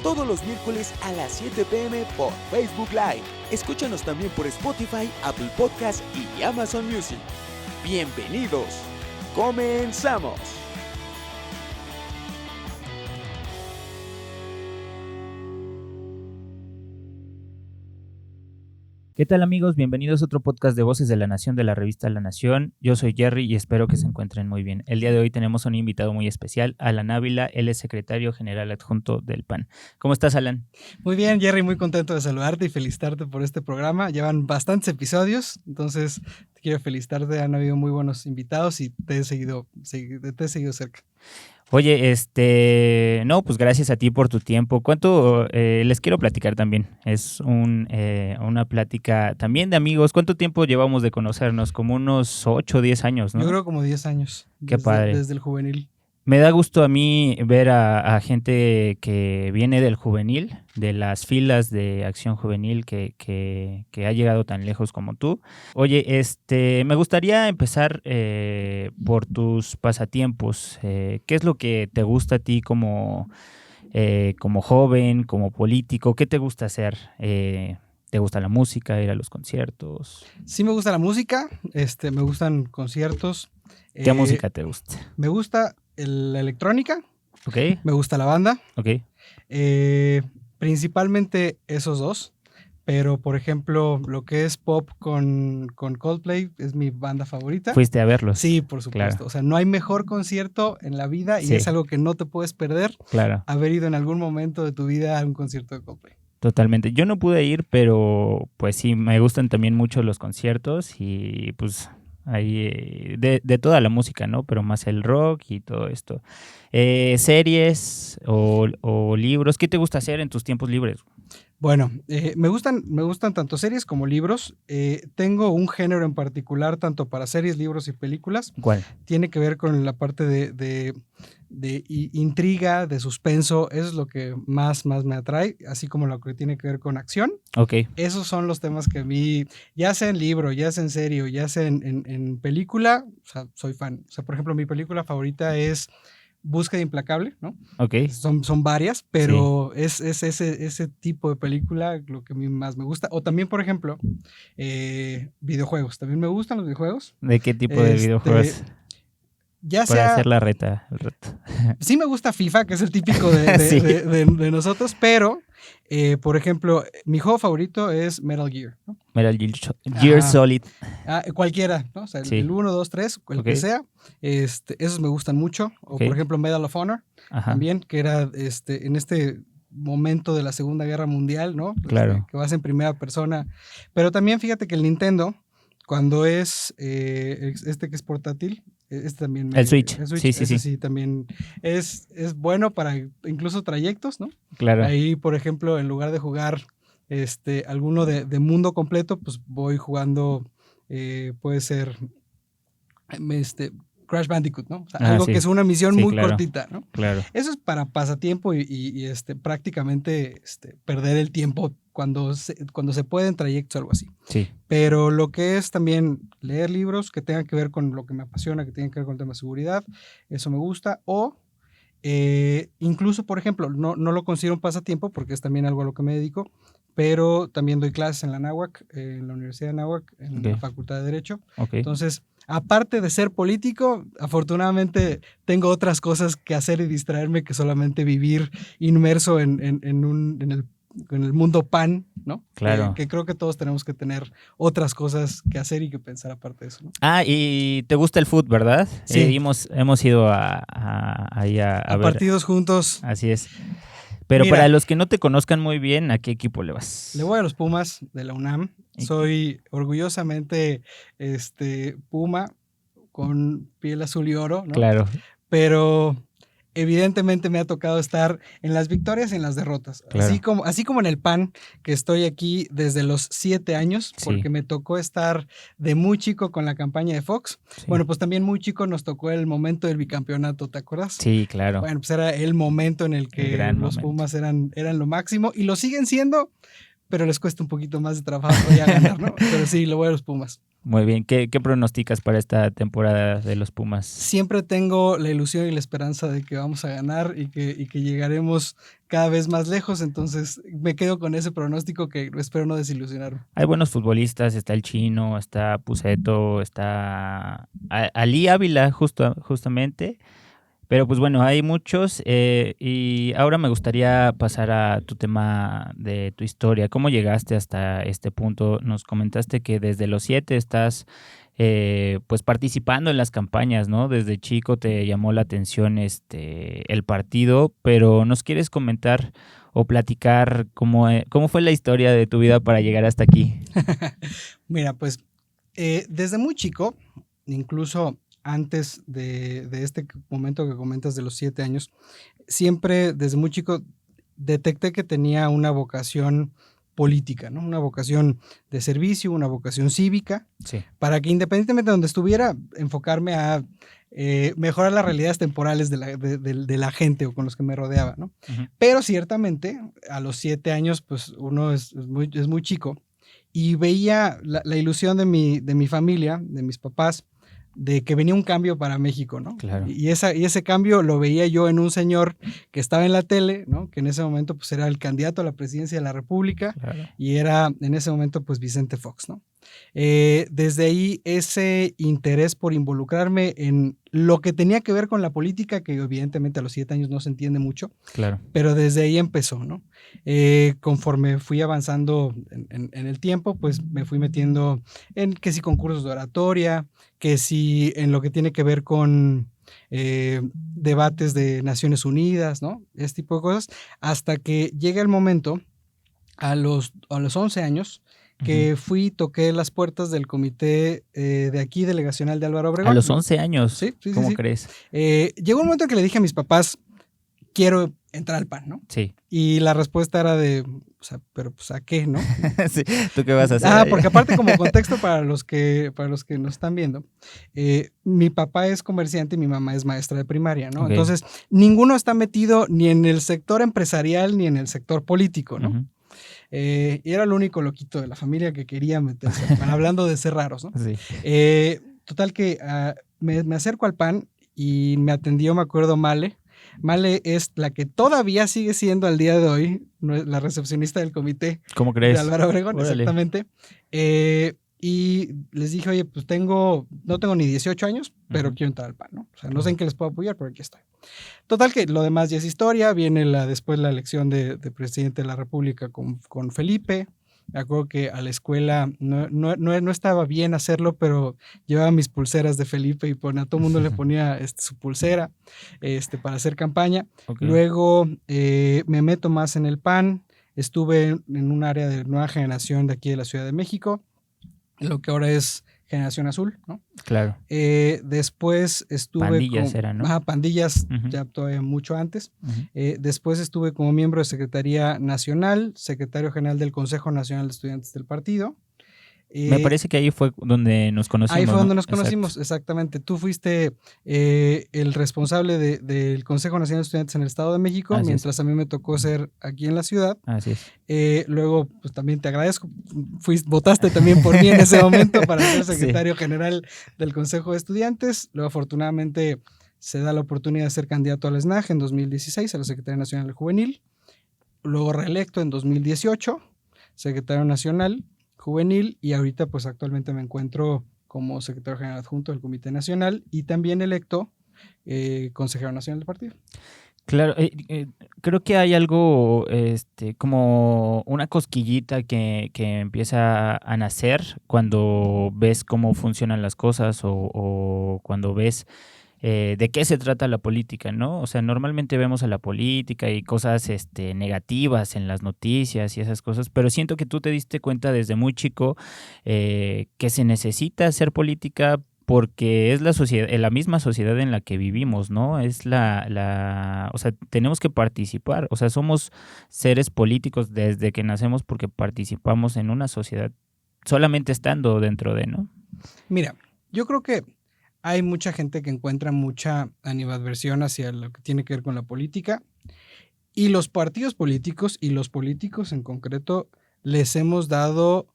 todos los miércoles a las 7 p.m. por Facebook Live. Escúchanos también por Spotify, Apple Podcast y Amazon Music. ¡Bienvenidos! ¡Comenzamos! ¿Qué tal, amigos? Bienvenidos a otro podcast de Voces de la Nación de la revista La Nación. Yo soy Jerry y espero que se encuentren muy bien. El día de hoy tenemos un invitado muy especial, Alan Ávila. Él es secretario general adjunto del PAN. ¿Cómo estás, Alan? Muy bien, Jerry, muy contento de saludarte y felicitarte por este programa. Llevan bastantes episodios, entonces te quiero felicitarte. Han habido muy buenos invitados y te he seguido cerca. Oye, no, pues gracias a ti por tu tiempo. ¿Cuánto les quiero platicar también? Es una plática también de amigos. ¿Cuánto tiempo llevamos de conocernos? Como unos 8 o 10 años, ¿no? Yo creo como 10 años. Qué padre. Desde el juvenil. Me da gusto a mí ver a gente que viene del juvenil, de las filas de Acción Juvenil que ha llegado tan lejos como tú. Oye, me gustaría empezar por tus pasatiempos. ¿Qué es lo que te gusta a ti como joven, como político? ¿Qué te gusta hacer? ¿Te gusta la música, ir a los conciertos? Sí, me gusta la música, me gustan conciertos. ¿Qué música te gusta? Me gusta la electrónica, Okay. Me gusta la banda, Okay. Principalmente esos dos, pero por ejemplo lo que es pop con Coldplay es mi banda favorita. ¿Fuiste a verlos? Sí, por supuesto, claro. O sea, no hay mejor concierto en la vida y es algo que no te puedes perder, claro. Haber ido en algún momento de tu vida a un concierto de Coldplay. Totalmente. Yo no pude ir, pero pues sí, me gustan también mucho los conciertos y pues ahí de toda la música, ¿no? Pero más el rock y todo esto. ¿Series o libros? ¿Qué te gusta hacer en tus tiempos libres? Bueno, me gustan tanto series como libros. Tengo un género en particular tanto para series, libros y películas. ¿Cuál? Tiene que ver con la parte de intriga, de suspenso. Eso es lo que más me atrae, así como lo que tiene que ver con acción. Okay. Esos son los temas que a mí, ya sea en libro, ya sea en serie o ya sea en película, o sea, soy fan. O sea, por ejemplo, mi película favorita es Búsqueda Implacable, ¿no? Okay. Son varias, pero sí. es ese tipo de película lo que a mí más me gusta. O también, por ejemplo, videojuegos. También me gustan los videojuegos. ¿De qué tipo de videojuegos? Ya para sea, hacer la reta, el reto. Sí me gusta FIFA, que es el típico de nosotros, pero, por ejemplo, mi juego favorito es Metal Gear, ¿no? Metal Gear Solid. Cualquiera, ¿no? O sea, el 1, 2, 3, el que sea. Esos me gustan mucho. O, por ejemplo, Medal of Honor, también, que era en este momento de la Segunda Guerra Mundial, ¿no? Claro. Que vas en primera persona. Pero también fíjate que el Nintendo, cuando es que es portátil, también el Switch. Sí, también es bueno para incluso trayectos, ¿no? Claro. Ahí, por ejemplo, en lugar de jugar alguno de mundo completo, pues voy jugando, puede ser Crash Bandicoot, ¿no? O sea, algo que es una misión muy cortita, ¿no? Claro. Eso es para pasatiempo y prácticamente perder el tiempo cuando se puede en trayectos o algo así. Sí. Pero lo que es también leer libros que tengan que ver con lo que me apasiona, que tengan que ver con el tema de seguridad, eso me gusta. O incluso, por ejemplo, no lo considero un pasatiempo porque es también algo a lo que me dedico, pero también doy clases en la Anáhuac, en la Universidad de Anáhuac, en la Facultad de Derecho. Entonces, aparte de ser político, afortunadamente tengo otras cosas que hacer y distraerme que solamente vivir inmerso en el mundo PAN, ¿no? Claro. Que creo que todos tenemos que tener otras cosas que hacer y que pensar aparte de eso, ¿no? Y te gusta el fútbol, ¿verdad? Sí. Hemos ido a ver partidos juntos. Así es. Pero mira, para los que no te conozcan muy bien, ¿a qué equipo le vas? Le voy a los Pumas de la UNAM. Soy orgullosamente Puma con piel azul y oro, ¿no? Claro. Pero evidentemente me ha tocado estar en las victorias y en las derrotas. Claro. Así como en el PAN, que estoy aquí desde los 7 años, porque me tocó estar de muy chico con la campaña de Fox. Sí. Bueno, pues también muy chico nos tocó el momento del bicampeonato, ¿te acuerdas? Sí, claro. Bueno, pues era el momento en el que los Pumas eran lo máximo y lo siguen siendo, pero les cuesta un poquito más de trabajo ya ganar, ¿no? Pero sí, lo voy a los Pumas. Muy bien. ¿Qué pronosticas para esta temporada de los Pumas? Siempre tengo la ilusión y la esperanza de que vamos a ganar y que llegaremos cada vez más lejos, entonces me quedo con ese pronóstico que espero no desilusionarme. Hay buenos futbolistas, está el Chino, está Puceto, está Ali Ávila justamente. Pero pues bueno, hay muchos y ahora me gustaría pasar a tu tema de tu historia. ¿Cómo llegaste hasta este punto? Nos comentaste que desde los 7 estás pues participando en las campañas, ¿no? Desde chico te llamó la atención el partido, pero ¿nos quieres comentar o platicar cómo fue la historia de tu vida para llegar hasta aquí? Mira, pues desde muy chico, incluso antes de este momento que comentas de los 7 años, siempre desde muy chico detecté que tenía una vocación política, ¿no? Una vocación de servicio, una vocación cívica, Sí. para que independientemente de donde estuviera, enfocarme a mejorar las realidades temporales de la gente o con los que me rodeaba, ¿no? Uh-huh. Pero ciertamente, a los 7 años, pues uno es muy chico y veía la ilusión de mi familia, de mis papás, de que venía un cambio para México, ¿no? Claro. Y ese cambio lo veía yo en un señor que estaba en la tele, ¿no? Que en ese momento pues era el candidato a la presidencia de la República, Claro. y era en ese momento pues Vicente Fox, ¿no? Desde ahí ese interés por involucrarme en lo que tenía que ver con la política, que evidentemente a los 7 años no se entiende mucho, Claro. pero desde ahí empezó, ¿no? Conforme fui avanzando en el tiempo, pues me fui metiendo en que si concursos de oratoria, que si en lo que tiene que ver con debates de Naciones Unidas, ¿no? Ese tipo de cosas, hasta que llega el momento, a los 11 años, que fui y toqué las puertas del comité de aquí, delegacional de Álvaro Obregón. A los 11 años, sí, ¿cómo sí. crees? Llegó un momento en que le dije a mis papás, quiero entrar al PAN, ¿no? Sí. Y la respuesta era de, o sea, pero pues ¿a qué, no? Sí. ¿Tú qué vas a hacer? Porque aparte, como contexto para los que nos están viendo, mi papá es comerciante y mi mamá es maestra de primaria, ¿no? Okay. Entonces, ninguno está metido ni en el sector empresarial ni en el sector político, ¿no? Uh-huh. Y era el único loquito de la familia que quería meterse, hablando de ser raros, ¿no? Sí. Total que me acerco al PAN y me atendió, me acuerdo, Male. Male es la que todavía sigue siendo al día de hoy la recepcionista del comité. ¿Cómo crees? De Álvaro Obregón, Órale. exactamente. Y les dije, oye, pues no tengo ni 18 años, pero quiero entrar al PAN, ¿no? O sea, no sé en qué les puedo apoyar, pero aquí estoy. Total que lo demás ya es historia. Viene después la elección de presidente de la República con Felipe. Me acuerdo que a la escuela no estaba bien hacerlo, pero llevaba mis pulseras de Felipe y a todo el mundo le ponía su pulsera para hacer campaña. Okay. Luego me meto más en el PAN. Estuve en un área de nueva generación de aquí de la Ciudad de México, lo que ahora es Generación Azul, ¿no? Claro. Después estuve Pandillas eran, ¿no? Pandillas, Uh-huh. Ya todavía mucho antes. Uh-huh. Después estuve como miembro de Secretaría Nacional, secretario general del Consejo Nacional de Estudiantes del partido. Me parece que ahí fue donde nos conocimos. Ahí fue donde nos Exacto. conocimos, exactamente. Tú fuiste el responsable del Consejo Nacional de Estudiantes en el Estado de México, Así mientras a mí me tocó ser aquí en la ciudad. Así es. Luego, pues también te agradezco. Votaste también por mí en ese momento para ser secretario Sí. general del Consejo de Estudiantes. Luego, afortunadamente, se da la oportunidad de ser candidato al SNAJ en 2016, a la Secretaría Nacional Juvenil. Luego reelecto en 2018, secretario nacional juvenil, y ahorita pues actualmente me encuentro como secretario general adjunto del Comité Nacional y también electo consejero nacional del partido. Claro, creo que hay algo como una cosquillita que empieza a nacer cuando ves cómo funcionan las cosas o cuando ves de qué se trata la política, ¿no? O sea, normalmente vemos a la política y cosas negativas en las noticias y esas cosas, pero siento que tú te diste cuenta desde muy chico que se necesita hacer política porque es la sociedad, la misma sociedad en la que vivimos, ¿no? Es o sea, tenemos que participar, o sea, somos seres políticos desde que nacemos porque participamos en una sociedad solamente estando dentro de, ¿no? Mira, yo creo que hay mucha gente que encuentra mucha animadversión hacia lo que tiene que ver con la política, y los partidos políticos y los políticos en concreto les hemos dado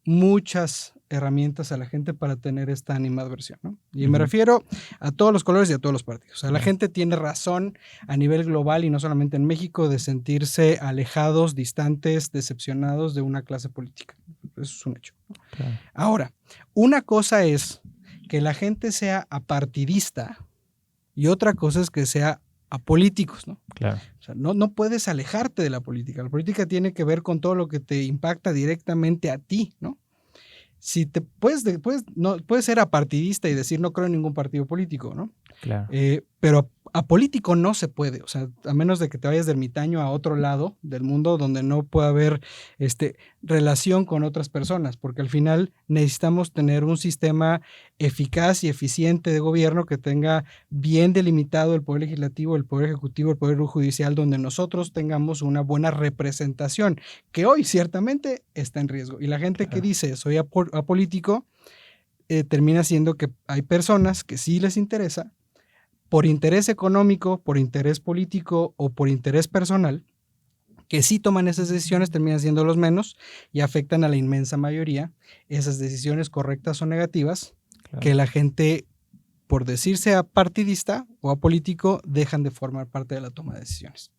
muchas herramientas a la gente para tener esta animadversión, ¿no? Y me refiero a todos los colores y a todos los partidos. O sea, la gente tiene razón a nivel global y no solamente en México de sentirse alejados, distantes, decepcionados de una clase política. Eso es un hecho, ¿no? Claro. Ahora, una cosa es que la gente sea apartidista y otra cosa es que sea apolíticos, ¿no? Claro. O sea, no puedes alejarte de la política. La política tiene que ver con todo lo que te impacta directamente a ti, ¿no? Si te puedes ser apartidista y decir no creo en ningún partido político, ¿no? Claro. Pero apolítico no se puede, o sea, a menos de que te vayas de ermitaño a otro lado del mundo donde no pueda haber relación con otras personas, porque al final necesitamos tener un sistema eficaz y eficiente de gobierno que tenga bien delimitado el poder legislativo, el poder ejecutivo, el poder judicial, donde nosotros tengamos una buena representación, que hoy ciertamente está en riesgo. Y la gente que dice soy apolítico, termina siendo que hay personas que sí les interesa, por interés económico, por interés político o por interés personal, que sí toman esas decisiones, terminan siendo los menos y afectan a la inmensa mayoría, esas decisiones correctas o negativas, que la gente, por decirse apartidista o apolítico, dejan de formar parte de la toma de decisiones.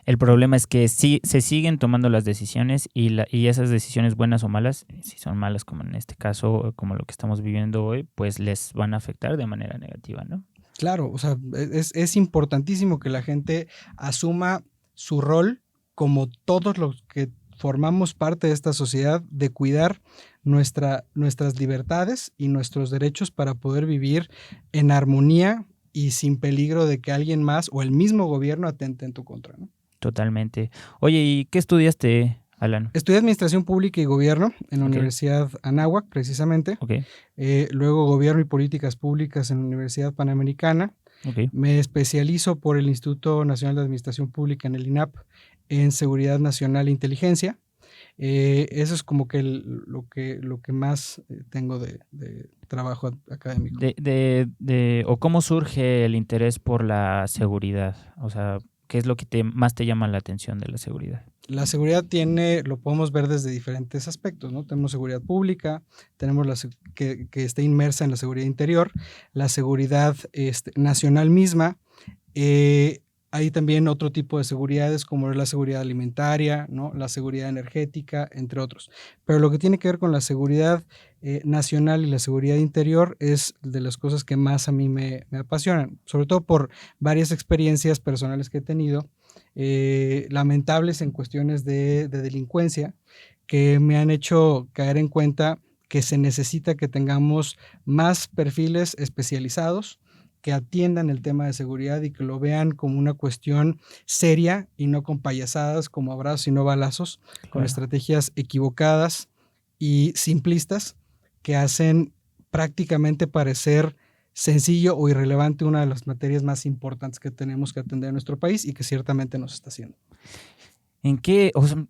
El problema es que sí se siguen tomando las decisiones y esas decisiones, buenas o malas, si son malas como en este caso, como lo que estamos viviendo hoy, pues les van a afectar de manera negativa, ¿no? Claro, o sea, es importantísimo que la gente asuma su rol como todos los que formamos parte de esta sociedad, de cuidar nuestras libertades y nuestros derechos para poder vivir en armonía y sin peligro de que alguien más o el mismo gobierno atente en tu contra, ¿no? Totalmente. Oye, ¿y qué estudiaste, Alan? Estudié Administración Pública y Gobierno en la Universidad Anáhuac, precisamente. Luego Gobierno y Políticas Públicas en la Universidad Panamericana. Me especializo por el Instituto Nacional de Administración Pública en el INAP en Seguridad Nacional e Inteligencia. Eso es como que lo que más tengo de trabajo académico. ¿O cómo surge el interés por la seguridad? O sea, ¿qué es lo que más te llama la atención de la seguridad? La seguridad lo podemos ver desde diferentes aspectos, ¿no? Tenemos seguridad pública, tenemos que está inmersa en la seguridad interior, la seguridad nacional misma. Hay también otro tipo de seguridades como es la seguridad alimentaria, ¿no? La seguridad energética, entre otros. Pero lo que tiene que ver con la seguridad nacional y la seguridad interior es de las cosas que más a mí me apasionan, sobre todo por varias experiencias personales que he tenido, lamentables en cuestiones de delincuencia, que me han hecho caer en cuenta que se necesita que tengamos más perfiles especializados que atiendan el tema de seguridad y que lo vean como una cuestión seria y no con payasadas como abrazos y no balazos, con estrategias equivocadas y simplistas que hacen prácticamente parecer sencillo o irrelevante una de las materias más importantes que tenemos que atender en nuestro país y que ciertamente nos está haciendo. ¿En qué, o sea,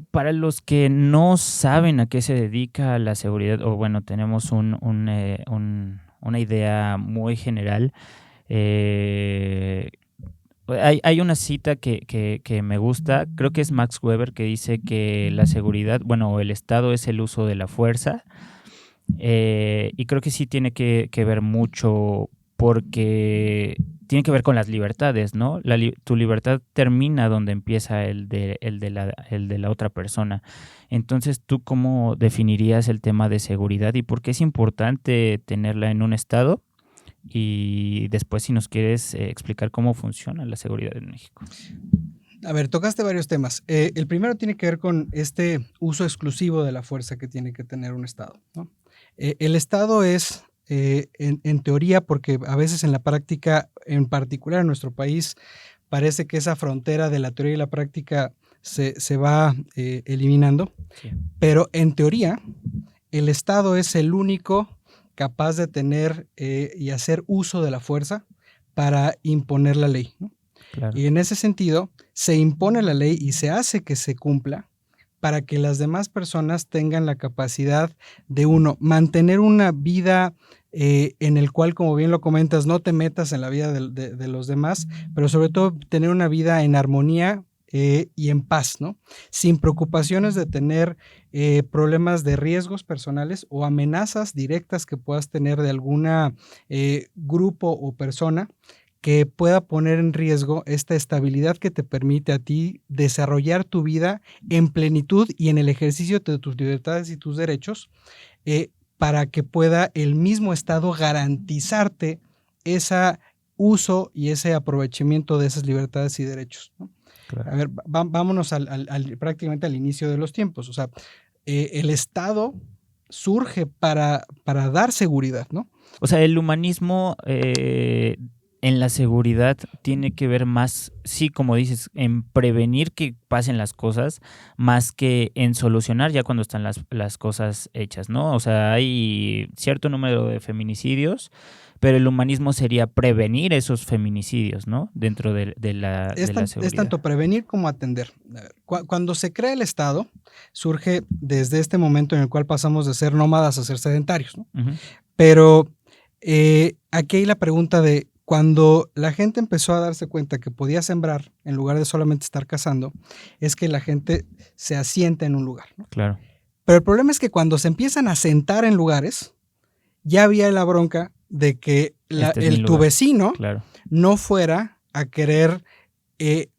para los que no saben a qué se dedica la seguridad, o bueno, tenemos una idea muy general, hay una cita que me gusta, creo que es Max Weber, que dice que la seguridad, bueno, el Estado es el uso de la fuerza, y creo que sí tiene que ver mucho porque tiene que ver con las libertades, ¿no? Tu libertad termina donde empieza el de la otra persona. Entonces, ¿tú cómo definirías el tema de seguridad y por qué es importante tenerla en un estado? Y después, si nos quieres explicar cómo funciona la seguridad en México. A ver, tocaste varios temas. El primero tiene que ver con este uso exclusivo de la fuerza que tiene que tener un estado, ¿no? El estado es... en teoría, porque a veces en la práctica, en particular en nuestro país, parece que esa frontera de la teoría y la práctica se va eliminando, pero en teoría el Estado es el único capaz de tener y hacer uso de la fuerza para imponer la ley, ¿no? Claro. Y en ese sentido se impone la ley y se hace que se cumpla para que las demás personas tengan la capacidad de mantener una vida en el cual, como bien lo comentas, no te metas en la vida de los demás, pero sobre todo tener una vida en armonía y en paz, ¿no? Sin preocupaciones de tener problemas de riesgos personales o amenazas directas que puedas tener de alguna grupo o persona que pueda poner en riesgo esta estabilidad que te permite a ti desarrollar tu vida en plenitud y en el ejercicio de tus libertades y tus derechos, para que pueda el mismo Estado garantizarte ese uso y ese aprovechamiento de esas libertades y derechos, ¿no? Claro. A ver, vámonos prácticamente al inicio de los tiempos. O sea, el Estado surge para dar seguridad, ¿no? O sea, el humanismo en la seguridad tiene que ver más, sí, como dices, en prevenir que pasen las cosas, más que en solucionar ya cuando están las cosas hechas, ¿no? O sea, hay cierto número de feminicidios, pero el humanismo sería prevenir esos feminicidios, ¿no? Dentro de la seguridad. Es tanto prevenir como atender. Cuando se crea el Estado, surge desde este momento en el cual pasamos de ser nómadas a ser sedentarios, ¿no? Uh-huh. Pero aquí hay la pregunta de cuando la gente empezó a darse cuenta que podía sembrar en lugar de solamente estar cazando, es que la gente se asienta en un lugar, ¿no? Claro. Pero el problema es que cuando se empiezan a sentar en lugares, ya había la bronca de que tu vecino, claro, no fuera a querer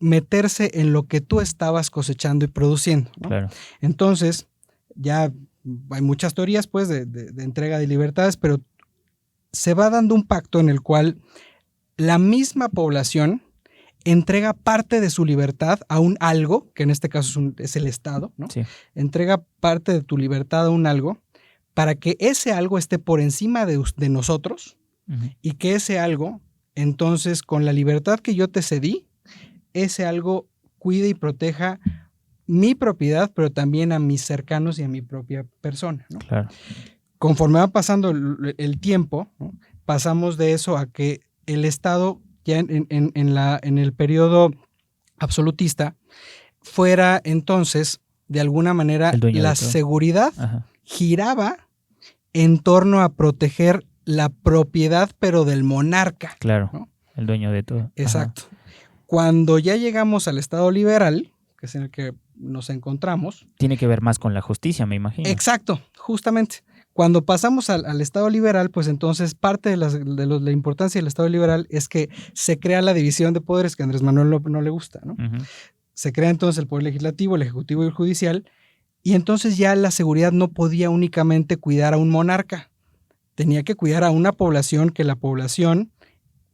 meterse en lo que tú estabas cosechando y produciendo, ¿no? Claro. Entonces, ya hay muchas teorías pues de entrega de libertades, pero se va dando un pacto en el cual la misma población entrega parte de su libertad a un algo, que en este caso es el Estado, ¿no? Sí. Entrega parte de tu libertad a un algo para que ese algo esté por encima de nosotros, uh-huh, y que ese algo, entonces, con la libertad que yo te cedí, ese algo cuide y proteja mi propiedad, pero también a mis cercanos y a mi propia persona, ¿no? Claro. Conforme va pasando el tiempo, ¿no? Pasamos de eso a que el Estado, ya en el periodo absolutista, fuera entonces, de alguna manera, la seguridad, ajá, giraba en torno a proteger la propiedad, pero del monarca. Claro, ¿no? El dueño de todo. Exacto. Ajá. Cuando ya llegamos al Estado liberal, que es en el que nos encontramos. Tiene que ver más con la justicia, me imagino. Exacto, justamente. Cuando pasamos al Estado liberal, pues entonces parte de la importancia del Estado liberal es que se crea la división de poderes que a Andrés Manuel no le gusta, ¿no? Uh-huh. Se crea entonces el poder legislativo, el ejecutivo y el judicial, y entonces ya la seguridad no podía únicamente cuidar a un monarca, tenía que cuidar a una población, que la población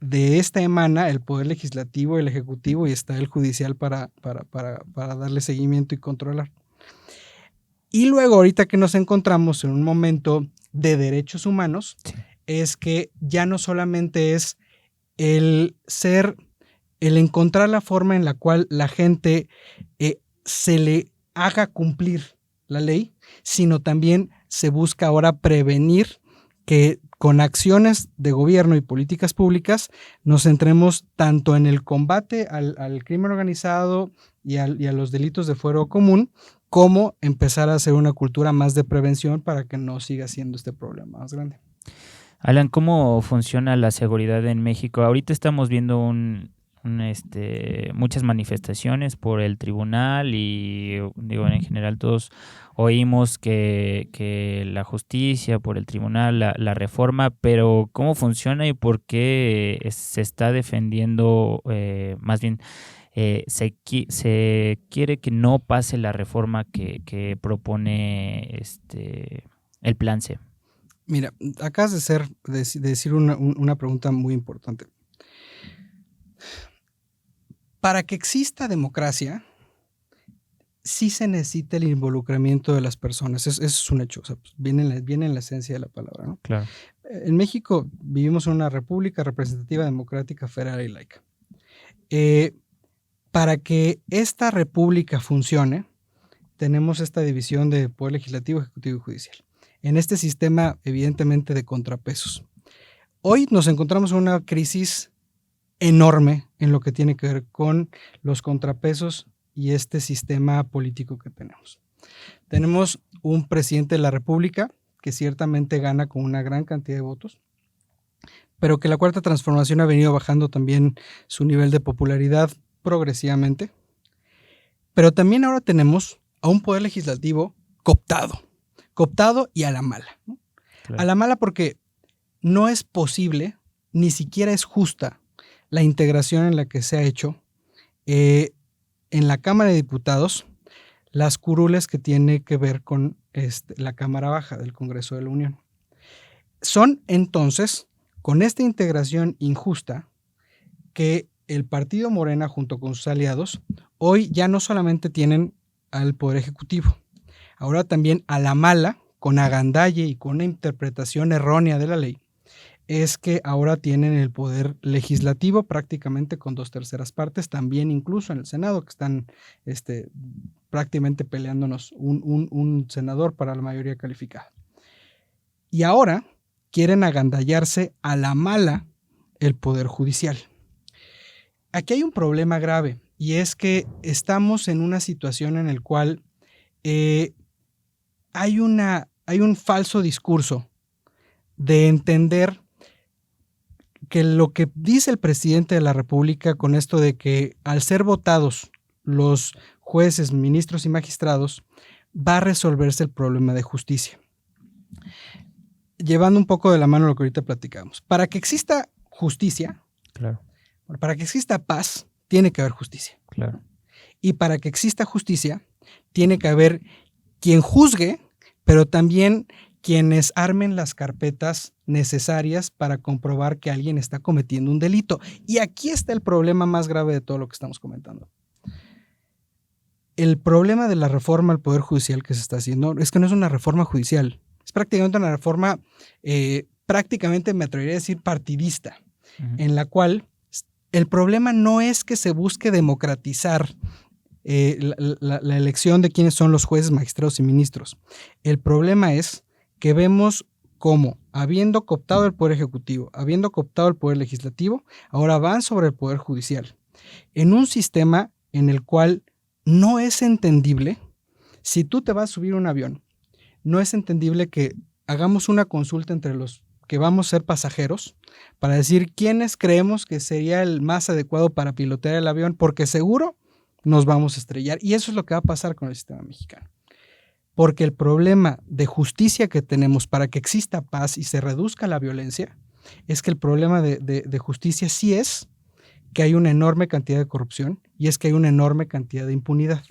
de esta emana el poder legislativo, el ejecutivo, y está el judicial para darle seguimiento y controlar. Y luego, ahorita que nos encontramos en un momento de derechos humanos, sí, es que ya no solamente es el encontrar la forma en la cual la gente se le haga cumplir la ley, sino también se busca ahora prevenir que con acciones de gobierno y políticas públicas nos centremos tanto en el combate al crimen organizado y a los delitos de fuero común, como empezar a hacer una cultura más de prevención para que no siga siendo este problema más grande. Alan, ¿cómo funciona la seguridad en México? Ahorita estamos viendo muchas manifestaciones por el tribunal y digo, en general todos oímos que la justicia por el tribunal, la reforma, pero ¿cómo funciona y por qué se está defendiendo, más bien se quiere que no pase la reforma que propone el Plan C? Mira, acabas de decir una pregunta muy importante. Para que exista democracia, sí se necesita el involucramiento de las personas. Eso es un hecho. O sea, pues viene en la esencia de la palabra, ¿no? Claro. En México vivimos en una república representativa, democrática, federal y laica. Para que esta república funcione, tenemos esta división de poder legislativo, ejecutivo y judicial. En este sistema, evidentemente, de contrapesos. Hoy nos encontramos en una crisis enorme en lo que tiene que ver con los contrapesos y este sistema político que tenemos. Tenemos un presidente de la República que ciertamente gana con una gran cantidad de votos, pero que la Cuarta Transformación ha venido bajando también su nivel de popularidad progresivamente. Pero también ahora tenemos a un poder legislativo cooptado y a la mala, ¿no? Claro. A la mala porque no es posible, ni siquiera es justa la integración en la que se ha hecho en la Cámara de Diputados las curules que tiene que ver con la Cámara Baja del Congreso de la Unión. Son entonces, con esta integración injusta, que el partido Morena junto con sus aliados hoy ya no solamente tienen al Poder Ejecutivo, ahora también a la mala, con agandalle y con una interpretación errónea de la ley, es que ahora tienen el Poder Legislativo prácticamente con 2/3 partes, también incluso en el Senado, que están prácticamente peleándonos un senador para la mayoría calificada. Y ahora quieren agandallarse a la mala el Poder Judicial. Aquí hay un problema grave y es que estamos en una situación en la cual hay un falso discurso de entender que lo que dice el presidente de la República con esto de que al ser votados los jueces, ministros y magistrados, va a resolverse el problema de justicia. Llevando un poco de la mano lo que ahorita platicamos. Para que exista justicia, Claro. para que exista paz, tiene que haber justicia. Claro. Y para que exista justicia, tiene que haber quien juzgue, pero también quienes armen las carpetas necesarias para comprobar que alguien está cometiendo un delito. Y aquí está el problema más grave de todo lo que estamos comentando. El problema de la reforma al Poder Judicial que se está haciendo es que no es una reforma judicial, es prácticamente una reforma, prácticamente me atrevería a decir partidista, en la cual el problema no es que se busque democratizar la elección de quiénes son los jueces, magistrados y ministros. El problema es que vemos cómo, habiendo cooptado el Poder Ejecutivo, habiendo cooptado el Poder Legislativo, ahora van sobre el Poder Judicial, en un sistema en el cual no es entendible, si tú te vas a subir a un avión, no es entendible que hagamos una consulta entre los que vamos a ser pasajeros para decir quiénes creemos que sería el más adecuado para pilotear el avión, porque seguro nos vamos a estrellar. Y eso es lo que va a pasar con el sistema mexicano. Porque el problema de justicia que tenemos para que exista paz y se reduzca la violencia es que el problema de justicia sí es que hay una enorme cantidad de corrupción y es que hay una enorme cantidad de impunidad.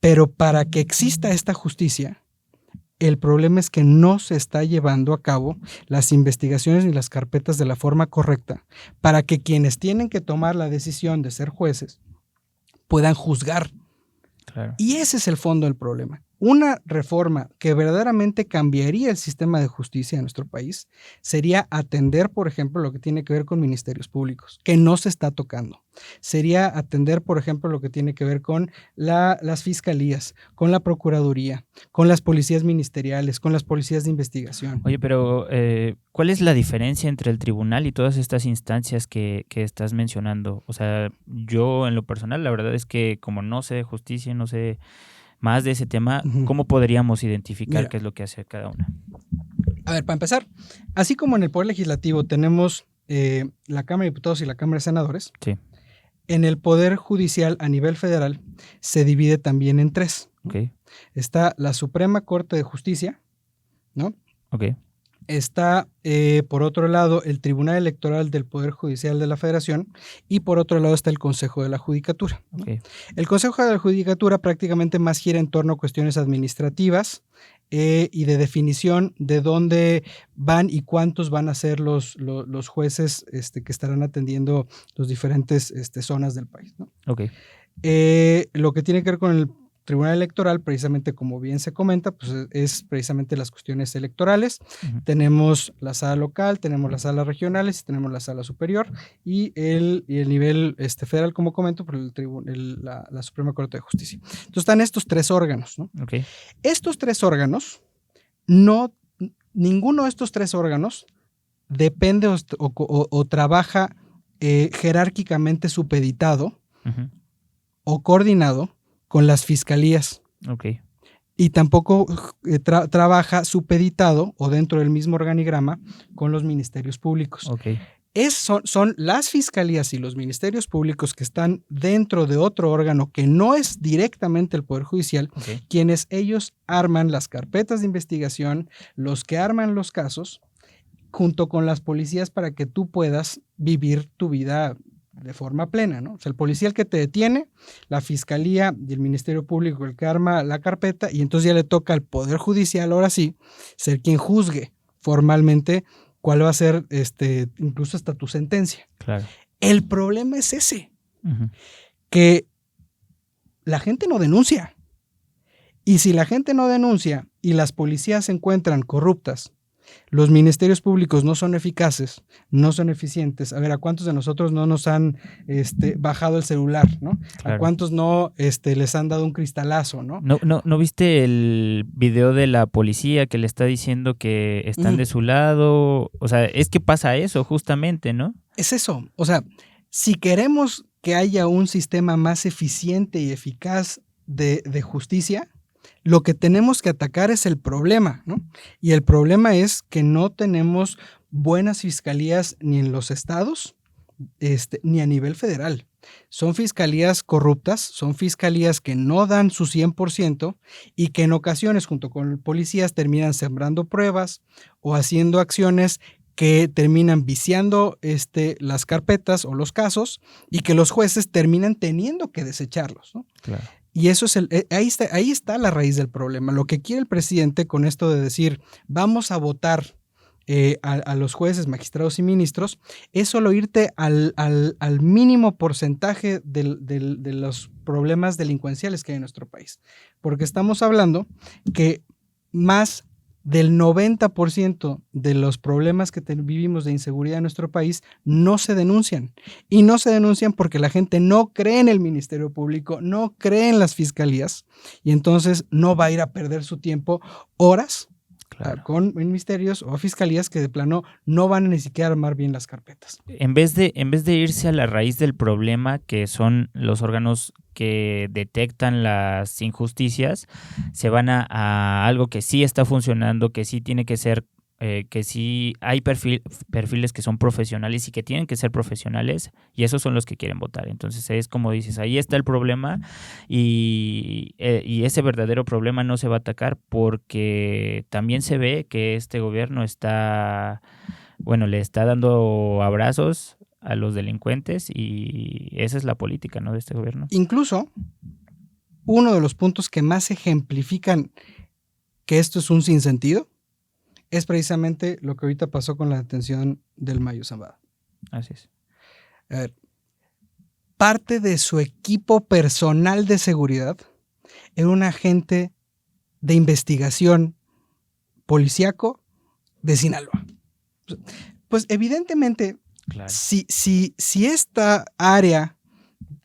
Pero para que exista esta justicia, el problema es que no se está llevando a cabo las investigaciones ni las carpetas de la forma correcta para que quienes tienen que tomar la decisión de ser jueces puedan juzgar. Claro. Y ese es el fondo del problema. Una reforma que verdaderamente cambiaría el sistema de justicia en nuestro país sería atender, por ejemplo, lo que tiene que ver con ministerios públicos, que no se está tocando. Sería atender, por ejemplo, lo que tiene que ver con las fiscalías, con la procuraduría, con las policías ministeriales, con las policías de investigación. Oye, pero ¿cuál es la diferencia entre el tribunal y todas estas instancias que estás mencionando? O sea, yo en lo personal, la verdad es que como no sé de justicia, no sé más de ese tema, ¿cómo podríamos identificar qué es lo que hace cada una? A ver, para empezar, así como en el Poder Legislativo tenemos la Cámara de Diputados y la Cámara de Senadores, sí, en el Poder Judicial a nivel federal se divide también en 3. Okay. Está la Suprema Corte de Justicia, ¿no? Okay. Está, por otro lado, el Tribunal Electoral del Poder Judicial de la Federación y por otro lado está el Consejo de la Judicatura, ¿no? Okay. El Consejo de la Judicatura prácticamente más gira en torno a cuestiones administrativas y de definición de dónde van y cuántos van a ser los jueces que estarán atendiendo las diferentes zonas del país, ¿no? Okay. Lo que tiene que ver con el Tribunal Electoral, precisamente como bien se comenta, pues es precisamente las cuestiones electorales. Tenemos la sala local, tenemos las salas regionales y tenemos la sala superior y el nivel federal, como comento, por la Suprema Corte de Justicia. Entonces están estos 3 órganos, ¿no? Okay. Estos 3 órganos, ninguno de estos 3 órganos depende o trabaja jerárquicamente supeditado o coordinado con las fiscalías. Okay. Y tampoco trabaja supeditado o dentro del mismo organigrama con los ministerios públicos. Okay. son las fiscalías y los ministerios públicos que están dentro de otro órgano que no es directamente el Poder Judicial, quienes ellos arman las carpetas de investigación, los que arman los casos, junto con las policías para que tú puedas vivir tu vida de forma plena, ¿no? O sea, el policía el que te detiene, la fiscalía y el Ministerio Público el que arma la carpeta, y entonces ya le toca al Poder Judicial, ahora sí, ser quien juzgue formalmente cuál va a ser incluso hasta tu sentencia. Claro. El problema es ese, que la gente no denuncia. Y si la gente no denuncia y las policías se encuentran corruptas, los ministerios públicos no son eficaces, no son eficientes. A ver, ¿a cuántos de nosotros no nos han bajado el celular, ¿no? Claro. ¿A cuántos no les han dado un cristalazo, ¿no? ¿No viste el video de la policía que le está diciendo que están de su lado? O sea, es que pasa eso justamente, ¿no? Es eso. O sea, si queremos que haya un sistema más eficiente y eficaz de justicia, lo que tenemos que atacar es el problema, ¿no? Y el problema es que no tenemos buenas fiscalías ni en los estados, ni a nivel federal. Son fiscalías corruptas, son fiscalías que no dan su 100% y que en ocasiones, junto con policías, terminan sembrando pruebas o haciendo acciones que terminan viciando las carpetas o los casos y que los jueces terminan teniendo que desecharlos, ¿no? Claro. Y eso es ahí está la raíz del problema. Lo que quiere el presidente con esto de decir vamos a votar a los jueces, magistrados y ministros, es solo irte al mínimo porcentaje de los problemas delincuenciales que hay en nuestro país. Porque estamos hablando que más del 90% de los problemas que vivimos de inseguridad en nuestro país no se denuncian. Y no se denuncian porque la gente no cree en el Ministerio Público, no cree en las fiscalías, y entonces no va a ir a perder su tiempo horas con ministerios o fiscalías que de plano no van a ni siquiera armar bien las carpetas. En vez de irse a la raíz del problema, que son los órganos que detectan las injusticias, se van a algo que sí está funcionando, que sí tiene que ser, que sí hay perfiles que son profesionales y que tienen que ser profesionales, y esos son los que quieren votar. Entonces es como dices, ahí está el problema, y ese verdadero problema no se va a atacar porque también se ve que este gobierno le está dando abrazos a los delincuentes, y esa es la política, ¿no?, de este gobierno. Incluso, uno de los puntos que más ejemplifican que esto es un sinsentido es precisamente lo que ahorita pasó con la detención del Mayo Zambada. Así es. A ver, parte de su equipo personal de seguridad era un agente de investigación policíaco de Sinaloa. Pues evidentemente, claro, si esta área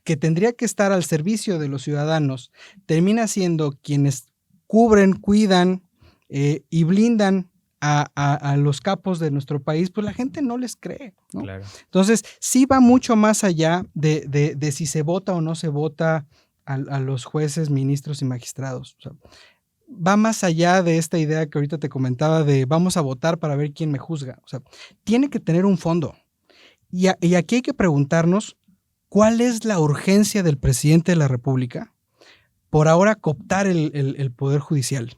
que tendría que estar al servicio de los ciudadanos termina siendo quienes cubren, cuidan y blindan a los capos de nuestro país, pues la gente no les cree, ¿no? Claro. Entonces, sí va mucho más allá de si se vota o no se vota a los jueces, ministros y magistrados. O sea, va más allá de esta idea que ahorita te comentaba de vamos a votar para ver quién me juzga. O sea, tiene que tener un fondo. Y aquí hay que preguntarnos cuál es la urgencia del presidente de la República por ahora cooptar el Poder Judicial.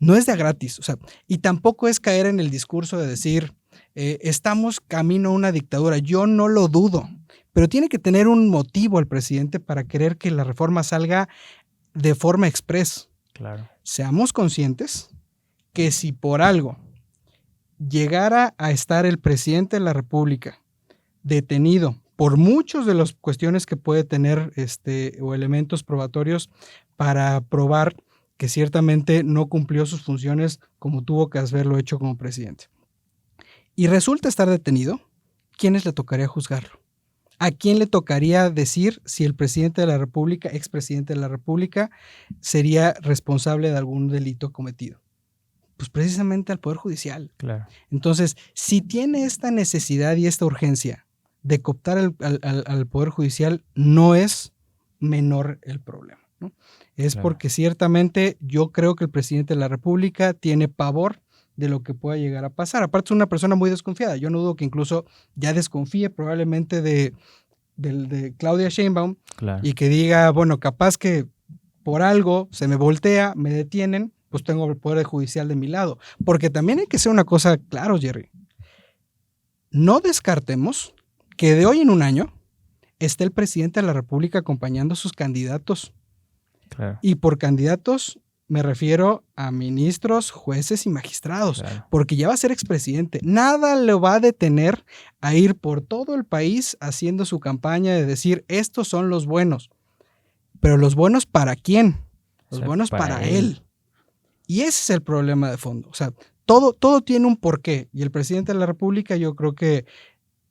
No es de a gratis, o sea, y tampoco es caer en el discurso de decir estamos camino a una dictadura. Yo no lo dudo, pero tiene que tener un motivo el presidente para querer que la reforma salga de forma express. Claro. Seamos conscientes que si por algo llegara a estar el presidente de la República detenido por muchos de las cuestiones que puede tener o elementos probatorios para probar que ciertamente no cumplió sus funciones como tuvo que haberlo hecho como presidente, y resulta estar detenido, ¿quiénes le tocaría juzgarlo? ¿A quién le tocaría decir si el presidente de la República, expresidente de la República, sería responsable de algún delito cometido? Pues precisamente al Poder Judicial. Claro. Entonces, si tiene esta necesidad y esta urgencia de cooptar al Poder Judicial, no es menor el problema, ¿no? Es claro, porque ciertamente yo creo que el presidente de la República tiene pavor de lo que pueda llegar a pasar. Aparte es una persona muy desconfiada. Yo no dudo que incluso ya desconfíe probablemente de Claudia Sheinbaum, Claro. y que diga, bueno, capaz que por algo se me voltea, me detienen, pues tengo el poder judicial de mi lado. Porque también hay que ser una cosa claro, Jerry. No descartemos que de hoy en un año esté el presidente de la República acompañando a sus candidatos. Claro. Y por candidatos me refiero a ministros, jueces y magistrados, Claro. porque ya va a ser expresidente. Nada lo va a detener a ir por todo el país haciendo su campaña de decir, estos son los buenos. Pero los buenos ¿para quién? Los Exacto, buenos para para él. él. Y ese es el problema de fondo. O sea, todo tiene un porqué. Y el presidente de la República, yo creo que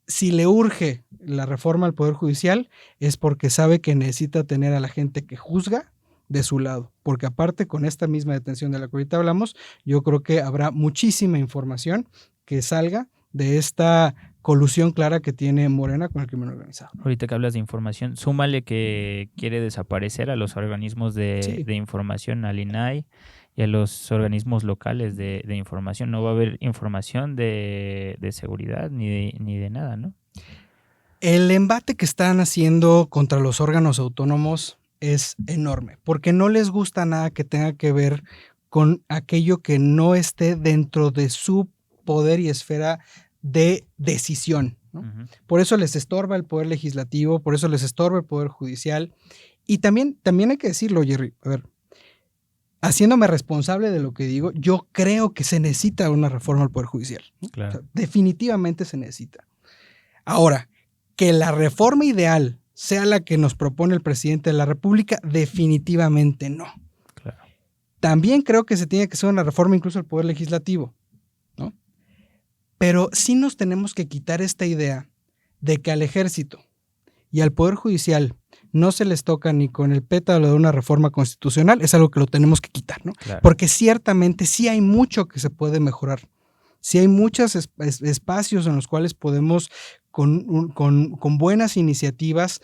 si le urge la reforma al Poder Judicial, es porque sabe que necesita tener a la gente que juzga de su lado. Porque aparte, con esta misma detención de la que ahorita hablamos, yo creo que habrá muchísima información que salga de esta colusión clara que tiene Morena con el crimen organizado. Ahorita que hablas de información, súmale que quiere desaparecer a los organismos de información, al INAI y a los organismos locales de información. No va a haber información de seguridad ni de nada, ¿no? El embate que están haciendo contra los órganos autónomos es enorme, porque no les gusta nada que tenga que ver con aquello que no esté dentro de su poder y esfera de decisión, ¿no? Uh-huh. Por eso les estorba el poder legislativo, por eso les estorba el poder judicial. Y también hay que decirlo, Jerry, a ver, haciéndome responsable de lo que digo, yo creo que se necesita una reforma al poder judicial, ¿no? Claro. O sea, definitivamente se necesita. Ahora, que la reforma ideal sea la que nos propone el presidente de la República, definitivamente no. Claro. También creo que se tiene que hacer una reforma incluso al poder legislativo, ¿no? Pero sí nos tenemos que quitar esta idea de que al ejército y al poder judicial no se les toca ni con el pétalo de una reforma constitucional, es algo que lo tenemos que quitar, ¿no? Claro. Porque ciertamente sí hay mucho que se puede mejorar. Sí hay muchos espacios en los cuales podemos, con buenas iniciativas,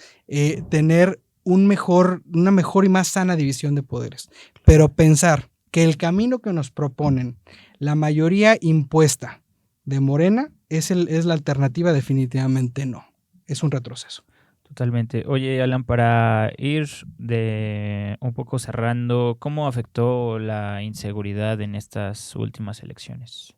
tener una mejor y más sana división de poderes. Pero pensar que el camino que nos proponen la mayoría impuesta de Morena es la alternativa, definitivamente no. Es un retroceso. Totalmente. Oye, Alan, para ir un poco cerrando, ¿cómo afectó la inseguridad en estas últimas elecciones?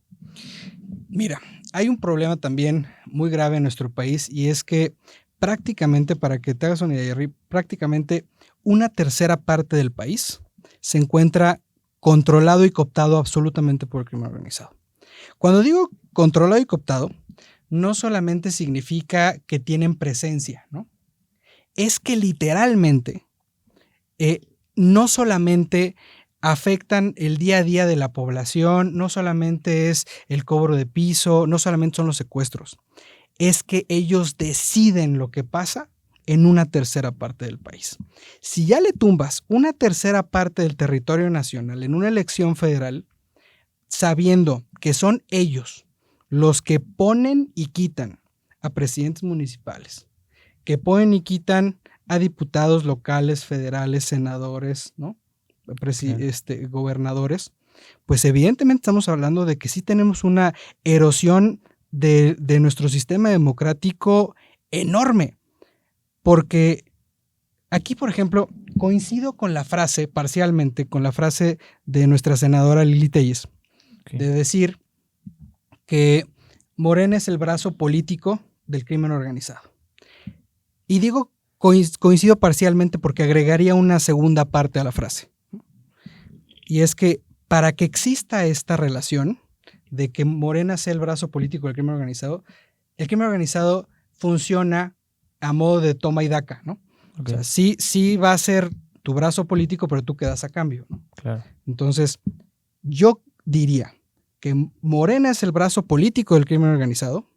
Mira, hay un problema también muy grave en nuestro país, y es que prácticamente, para que te hagas una idea, Jerry, prácticamente una tercera parte del país se encuentra controlado y cooptado absolutamente por el crimen organizado. Cuando digo controlado y cooptado, no solamente significa que tienen presencia, ¿no? Es que literalmente no solamente afectan el día a día de la población, no solamente es el cobro de piso, no solamente son los secuestros, es que ellos deciden lo que pasa en una tercera parte del país. Si ya le tumbas una tercera parte del territorio nacional en una elección federal, sabiendo que son ellos los que ponen y quitan a presidentes municipales, que ponen y quitan a diputados locales, federales, senadores, ¿no? Gobernadores, pues evidentemente estamos hablando de que sí tenemos una erosión de nuestro sistema democrático enorme. Porque aquí, por ejemplo, coincido con la frase, parcialmente, con la frase de nuestra senadora Lili Telles, Okay. de decir que Morena es el brazo político del crimen organizado. Y digo coincido parcialmente porque agregaría una segunda parte a la frase. Y es que para que exista esta relación de que Morena sea el brazo político del crimen organizado, el crimen organizado funciona a modo de toma y daca, ¿no? Okay. O sea, sí va a ser tu brazo político, pero tú quedas a cambio, ¿no? Claro. Entonces, yo diría que Morena es el brazo político del crimen organizado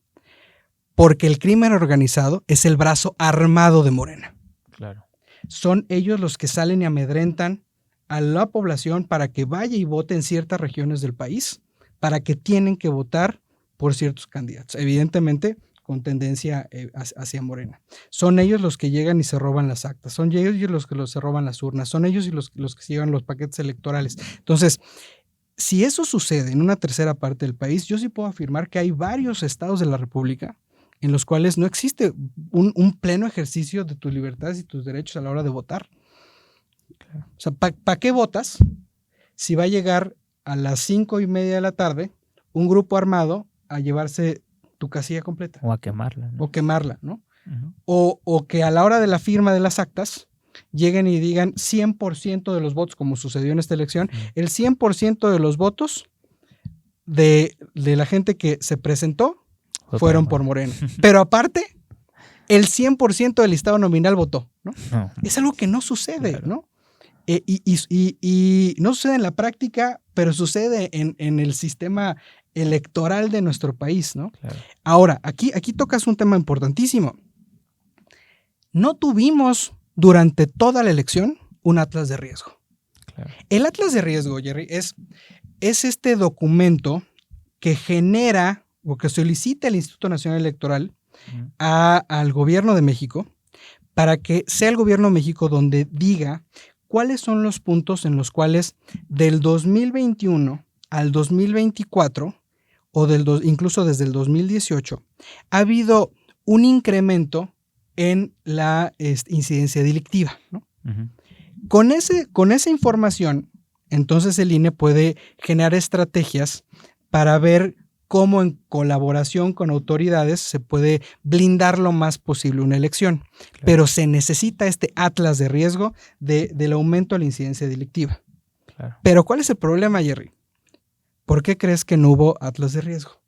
porque el crimen organizado es el brazo armado de Morena. Claro. Son ellos los que salen y amedrentan a la población para que vaya y vote en ciertas regiones del país, para que tienen que votar por ciertos candidatos, evidentemente con tendencia hacia Morena. Son ellos los que llegan y se roban las actas, son ellos los que se roban las urnas, son ellos y los que se llevan los paquetes electorales. Entonces, si eso sucede en una tercera parte del país, yo sí puedo afirmar que hay varios estados de la República en los cuales no existe un pleno ejercicio de tus libertades y tus derechos a la hora de votar. Claro. O sea, ¿para qué votas si va a llegar a las 5:30 de la tarde un grupo armado a llevarse tu casilla completa? O a quemarla, ¿no? O quemarla, ¿no? O que a la hora de la firma de las actas lleguen y digan 100% de los votos, como sucedió en esta elección, el 100% de los votos de la gente que se presentó fueron por Morena. Pero aparte, el 100% del listado nominal votó, ¿no? No. Es algo que no sucede, claro. ¿No? Y no sucede en la práctica, pero sucede en el sistema electoral de nuestro país, ¿no? Claro. Ahora, aquí tocas un tema importantísimo. No tuvimos durante toda la elección un atlas de riesgo. Claro. El atlas de riesgo, Jerry, es este documento que genera o que solicita el Instituto Nacional Electoral al gobierno de México para que sea el gobierno de México donde diga cuáles son los puntos en los cuales del 2021 al 2024 o incluso desde el 2018 ha habido un incremento en la incidencia delictiva, ¿no? Uh-huh. Con esa información, entonces el INE puede generar estrategias para ver cómo en colaboración con autoridades se puede blindar lo más posible una elección. Claro. Pero se necesita este atlas de riesgo del aumento de la incidencia delictiva. Claro. Pero ¿cuál es el problema, Jerry? ¿Por qué crees que no hubo atlas de riesgo?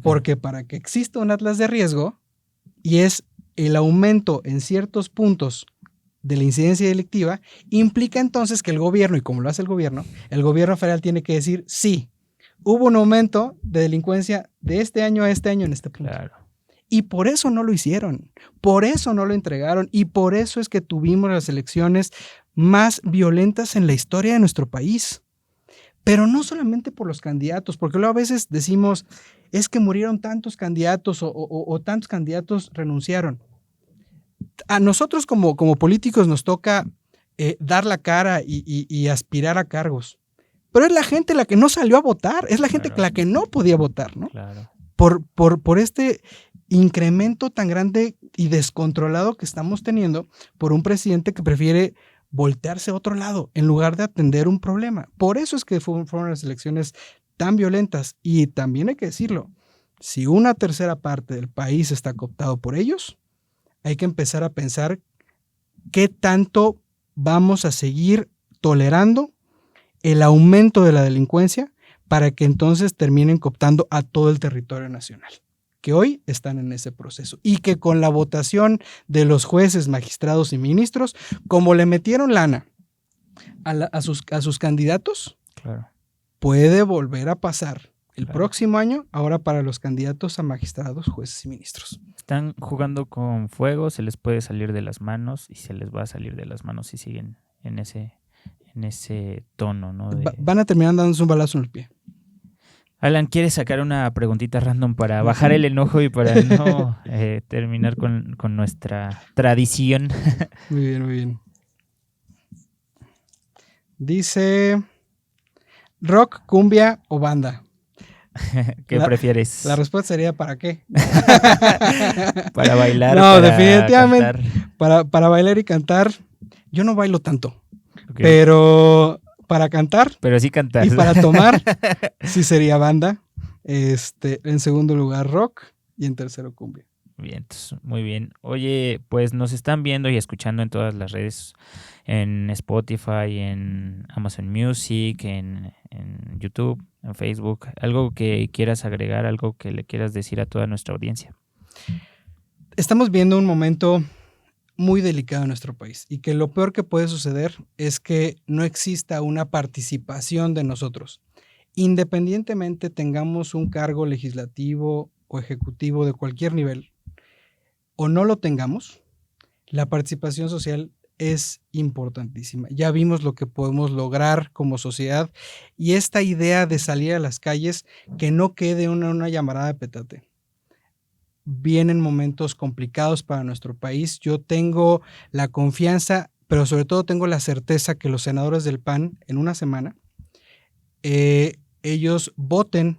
Porque para que exista un atlas de riesgo y es el aumento en ciertos puntos de la incidencia delictiva, implica entonces que el gobierno, y como lo hace el gobierno federal tiene que decir, sí, hubo un aumento de delincuencia de este año a este año en este punto. Claro. Y por eso no lo hicieron, por eso no lo entregaron, y por eso es que tuvimos las elecciones más violentas en la historia de nuestro país. Pero no solamente por los candidatos, porque luego a veces decimos, es que murieron tantos candidatos o tantos candidatos renunciaron. A nosotros como políticos nos toca dar la cara y aspirar a cargos. Pero es la gente la que no salió a votar, es la gente la que no podía votar, ¿no? Claro. Por este incremento tan grande y descontrolado que estamos teniendo por un presidente que prefiere voltearse a otro lado en lugar de atender un problema. Por eso es que fueron las elecciones tan violentas. Y también hay que decirlo, si una tercera parte del país está cooptado por ellos, hay que empezar a pensar qué tanto vamos a seguir tolerando el aumento de la delincuencia para que entonces terminen cooptando a todo el territorio nacional, que hoy están en ese proceso. Y que con la votación de los jueces, magistrados y ministros, como le metieron lana a sus candidatos, claro, puede volver a pasar el próximo año, ahora para los candidatos a magistrados, jueces y ministros. Están jugando con fuego, se les puede salir de las manos y se les va a salir de las manos si siguen en ese tono, ¿no? Van a terminar dándose un balazo en el pie. Alan, ¿quieres sacar una preguntita random para bajar el enojo y para no terminar con nuestra tradición? Muy bien, muy bien. Dice, ¿rock, cumbia o banda? ¿Qué prefieres? La respuesta sería ¿para qué? Para bailar. No, para definitivamente para bailar y cantar. Yo no bailo tanto, okay, pero para cantar. Pero sí cantar. Y para tomar, sí sería banda. En segundo lugar rock y en tercero cumbia. Bien, entonces, muy bien. Oye, pues nos están viendo y escuchando en todas las redes, en Spotify, en Amazon Music, en YouTube, en Facebook. ¿Algo que quieras agregar, algo que le quieras decir a toda nuestra audiencia? Estamos viendo un momento muy delicado en nuestro país y que lo peor que puede suceder es que no exista una participación de nosotros. Independientemente tengamos un cargo legislativo o ejecutivo de cualquier nivel, o no lo tengamos, la participación social es importantísima. Ya vimos lo que podemos lograr como sociedad y esta idea de salir a las calles, que no quede una llamarada de petate. Vienen momentos complicados para nuestro país. Yo tengo la confianza, pero sobre todo tengo la certeza que los senadores del PAN en una semana ellos voten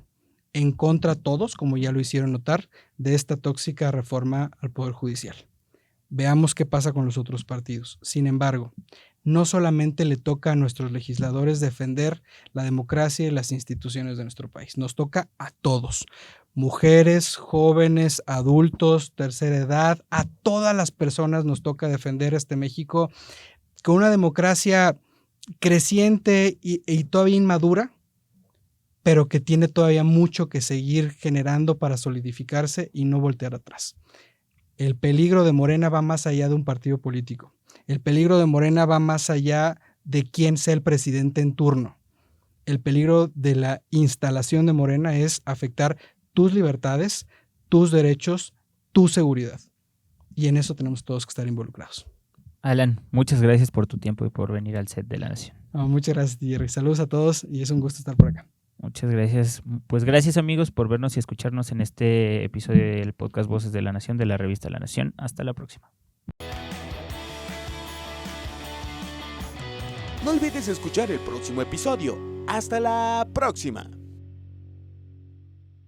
en contra todos, como ya lo hicieron notar, de esta tóxica reforma al Poder Judicial. Veamos qué pasa con los otros partidos. Sin embargo, no solamente le toca a nuestros legisladores defender la democracia y las instituciones de nuestro país, nos toca a todos. Mujeres, jóvenes, adultos, tercera edad, a todas las personas nos toca defender este México con una democracia creciente y todavía inmadura, pero que tiene todavía mucho que seguir generando para solidificarse y no voltear atrás. El peligro de Morena va más allá de un partido político. El peligro de Morena va más allá de quién sea el presidente en turno. El peligro de la instalación de Morena es afectar tus libertades, tus derechos, tu seguridad. Y en eso tenemos todos que estar involucrados. Alan, muchas gracias por tu tiempo y por venir al set de La Nación. Muchas gracias, Jerry. Saludos a todos y es un gusto estar por acá. Muchas gracias. Pues gracias, amigos, por vernos y escucharnos en este episodio del podcast Voces de la Nación de la revista La Nación. Hasta la próxima. No olvides escuchar el próximo episodio. ¡Hasta la próxima!